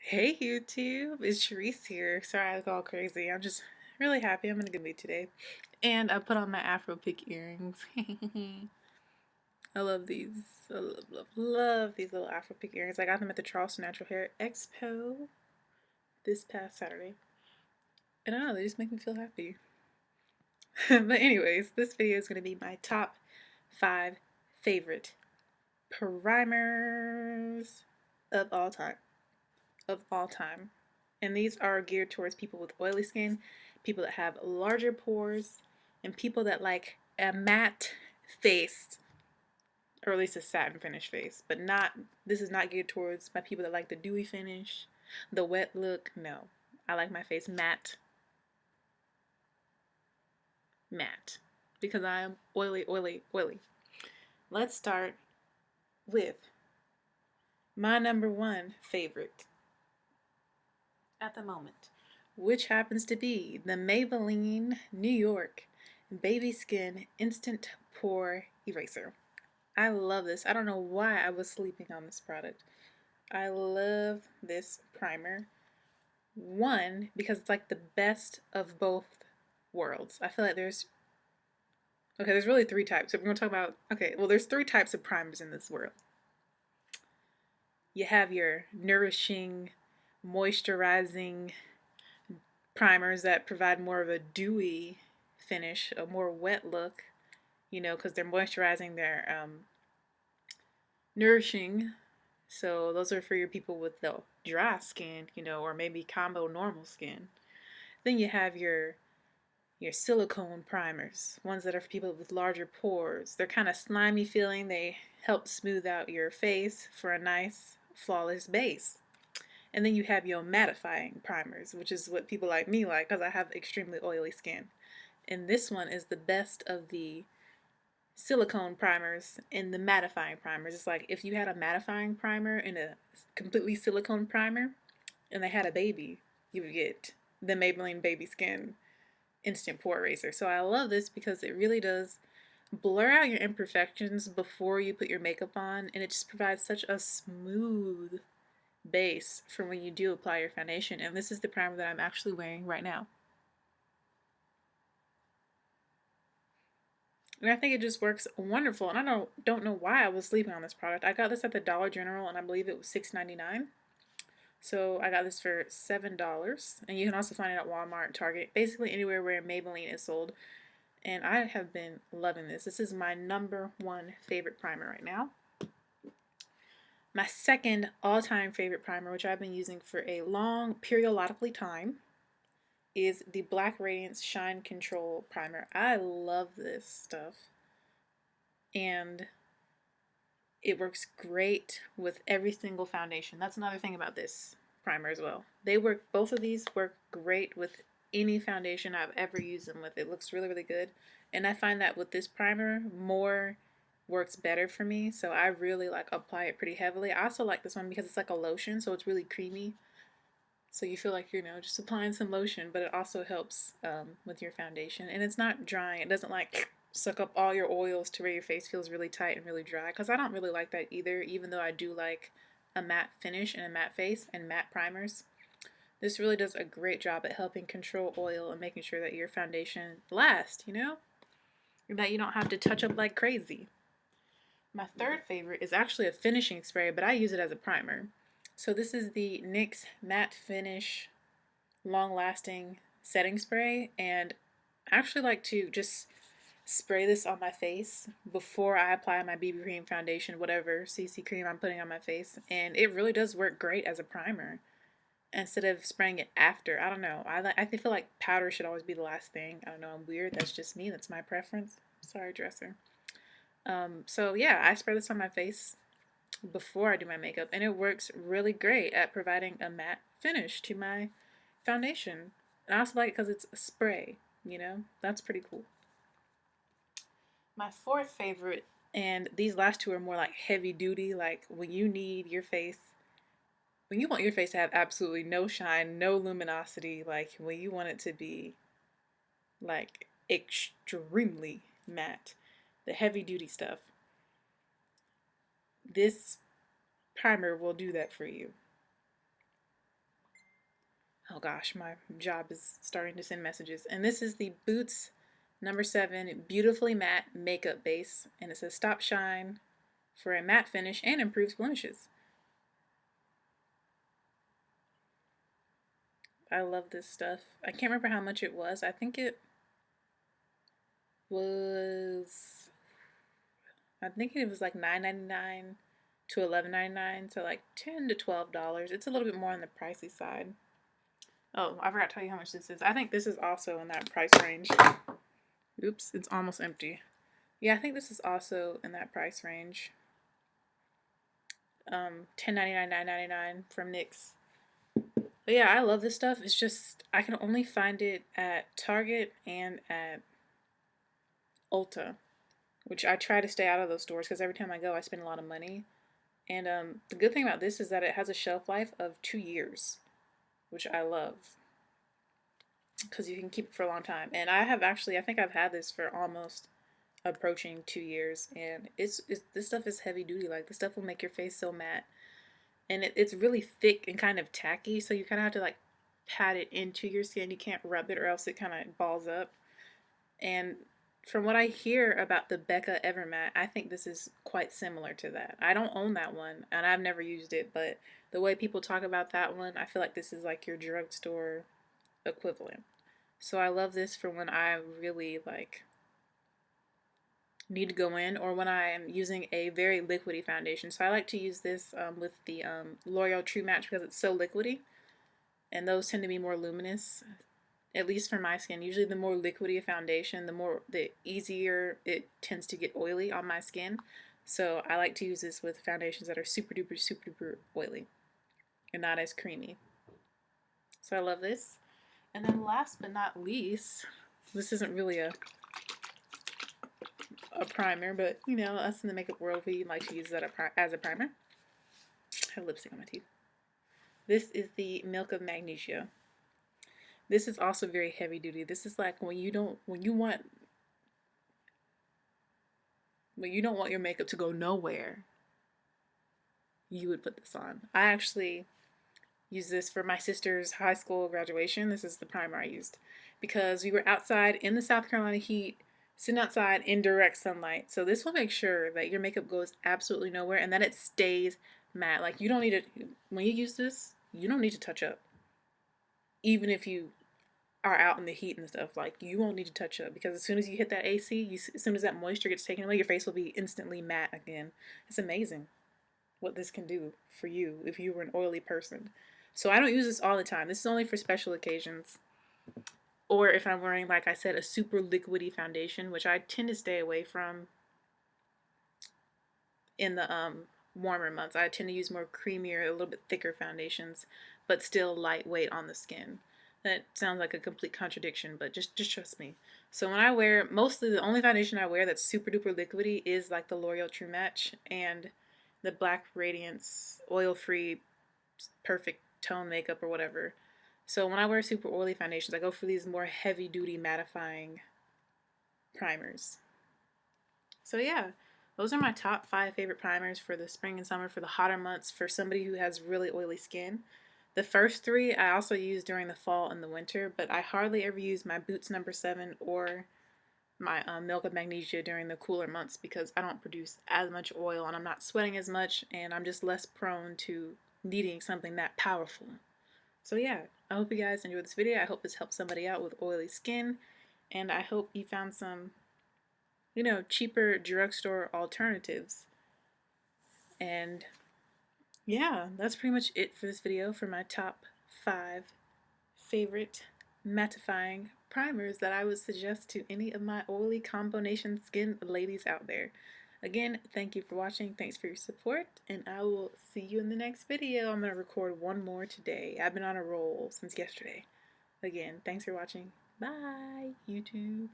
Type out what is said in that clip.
Hey YouTube, it's Cherise here. Sorry I look all crazy. I'm just really happy. I'm in a good mood today. And I put on my Afro pick earrings. I love these. I love these little Afro pick earrings. I got them at the Charleston Natural Hair Expo this past Saturday. And I don't know, they just make me feel happy. But anyways, this video is going to be my top 5 favorite primers of all time. And these are geared towards people with oily skin, people that have larger pores, and people that like a matte face, or at least a satin finish face. But not, this is not geared towards my people that like the dewy finish, the wet look. No, I like my face matte, matte, because I am oily, oily, oily. Let's start with my number 1 favorite at the moment, which happens to be the Maybelline New York Baby Skin Instant Pore Eraser. I love this. I don't know why I was sleeping on this product. I love this primer. One, because it's like the best of both worlds. I feel like there's really 3 types. So we're going to talk about, there's 3 types of primers in this world. You have your nourishing, moisturizing primers that provide more of a dewy finish, a more wet look, because they're moisturizing, they're nourishing. So those are for your people with the dry skin, or maybe combo normal skin. Then you have your silicone primers, ones that are for people with larger pores. They're kind of slimy feeling. They help smooth out your face for a nice, flawless base. And then you have your mattifying primers, which is what people like me like because I have extremely oily skin. And this one is the best of the silicone primers and the mattifying primers. It's like if you had a mattifying primer and a completely silicone primer and they had a baby, you would get the Maybelline Baby Skin Instant Pore Eraser. So I love this because it really does blur out your imperfections before you put your makeup on, and it just provides such a smooth base for when you do apply your foundation. And this is the primer that I'm actually wearing right now. And I think it just works wonderful. And I don't know why I was sleeping on this product. I got this at the Dollar General and I believe it was $6.99. So I got this for $7. And you can also find it at Walmart, Target, basically anywhere where Maybelline is sold. And I have been loving this. This is my number 1 favorite primer right now. My second all-time favorite primer, which I've been using for a long periodically time, is the Black Radiance Shine Control Primer. I love this stuff. And it works great with every single foundation. That's another thing about this primer as well. Both of these work great with any foundation I've ever used them with. It looks really, really good. And I find that with this primer, more works better for me. So I really apply it pretty heavily. I also like this one because it's like a lotion, so it's really creamy. So you feel like you're just applying some lotion, but it also helps with your foundation. And it's not drying. It doesn't suck up all your oils to where your face feels really tight and really dry. Because I don't really like that either, even though I do like a matte finish and a matte face and matte primers. This really does a great job at helping control oil and making sure that your foundation lasts, that you don't have to touch up like crazy. My third favorite is actually a finishing spray, but I use it as a primer. So this is the NYX Matte Finish Long Lasting Setting Spray, and I actually like to just spray this on my face before I apply my BB cream, foundation, whatever CC cream I'm putting on my face, and it really does work great as a primer instead of spraying it after. I don't know. I feel like powder should always be the last thing. I don't know. I'm weird. That's just me. That's my preference. Sorry, dresser. So yeah, I spray this on my face before I do my makeup, and it works really great at providing a matte finish to my foundation. And I also like it because it's a spray, that's pretty cool. My fourth favorite, and these last 2 are more like heavy duty, like when you want your face to have absolutely no shine, no luminosity, like when you want it to be like extremely matte, the heavy duty stuff. This primer will do that for you. Oh gosh, my job is starting to send messages. And this is the Boots number 7 Beautifully Matte Makeup Base. And it says Stop Shine for a matte finish and improves blemishes. I love this stuff. I can't remember how much it was. I think it was, like $9.99 to $11.99, so like $10 to $12. It's a little bit more on the pricey side. Oh, I forgot to tell you how much this is. I think this is also in that price range. Oops, it's almost empty. Yeah, I think this is also in that price range. $10.99, $9.99 from NYX. But yeah, I love this stuff. It's just I can only find it at Target and at Ulta, which I try to stay out of those stores because every time I go I spend a lot of money. And the good thing about this is that it has a shelf life of 2 years, which I love because you can keep it for a long time. And I think I've had this for almost approaching 2 years, and this stuff is heavy duty. Like, this stuff will make your face so matte, and it's really thick and kind of tacky, so you kind of have to like pat it into your skin. You can't rub it or else it kind of balls up. And from what I hear about the Becca Evermatte, I think this is quite similar to that. I don't own that one, and I've never used it, but the way people talk about that one, I feel like this is like your drugstore equivalent. So I love this for when I really like need to go in, or when I am using a very liquidy foundation. So I like to use this with the L'Oreal True Match because it's so liquidy, and those tend to be more luminous, at least for my skin. Usually the more liquidy a foundation, the easier it tends to get oily on my skin. So I like to use this with foundations that are super duper oily and not as creamy. So I love this. And then last but not least, this isn't really a primer, but you know, us in the makeup world, we like to use that as a primer. I have lipstick on my teeth. This is the Milk of Magnesia. This is also very heavy duty. This is like when you don't want your makeup to go nowhere, you would put this on. I actually used this for my sister's high school graduation. This is the primer I used because we were outside in the South Carolina heat, sitting outside in direct sunlight. So this will make sure that your makeup goes absolutely nowhere and that it stays matte. Like, you don't need to, when you use this, you don't need to touch up. Even if you are out in the heat and stuff, like, you won't need to touch up because as soon as you hit that AC, as soon as that moisture gets taken away, your face will be instantly matte again. It's amazing what this can do for you if you were an oily person. So I don't use this all the time. This is only for special occasions. Or if I'm wearing, like I said, a super liquidy foundation, which I tend to stay away from in the warmer months. I tend to use more creamier, a little bit thicker foundations, but still lightweight on the skin. That sounds like a complete contradiction, but just trust me. So when I wear, mostly the only foundation I wear that's super duper liquidy is like the L'Oreal True Match and the Black Radiance oil-free perfect tone makeup or whatever. So when I wear super oily foundations, I go for these more heavy-duty mattifying primers. So yeah, those are my top 5 favorite primers for the spring and summer, for the hotter months, for somebody who has really oily skin. The first 3 I also use during the fall and the winter, but I hardly ever use my Boots number 7 or my Milk of Magnesia during the cooler months because I don't produce as much oil and I'm not sweating as much, and I'm just less prone to needing something that powerful. So yeah, I hope you guys enjoyed this video. I hope this helped somebody out with oily skin, and I hope you found some, you know, cheaper drugstore alternatives. And yeah, that's pretty much it for this video for my top 5 favorite mattifying primers that I would suggest to any of my oily combination skin ladies out there. Again, thank you for watching, thanks for your support, and I will see you in the next video. I'm going to record one more today. I've been on a roll since yesterday. Again, thanks for watching. Bye, YouTube.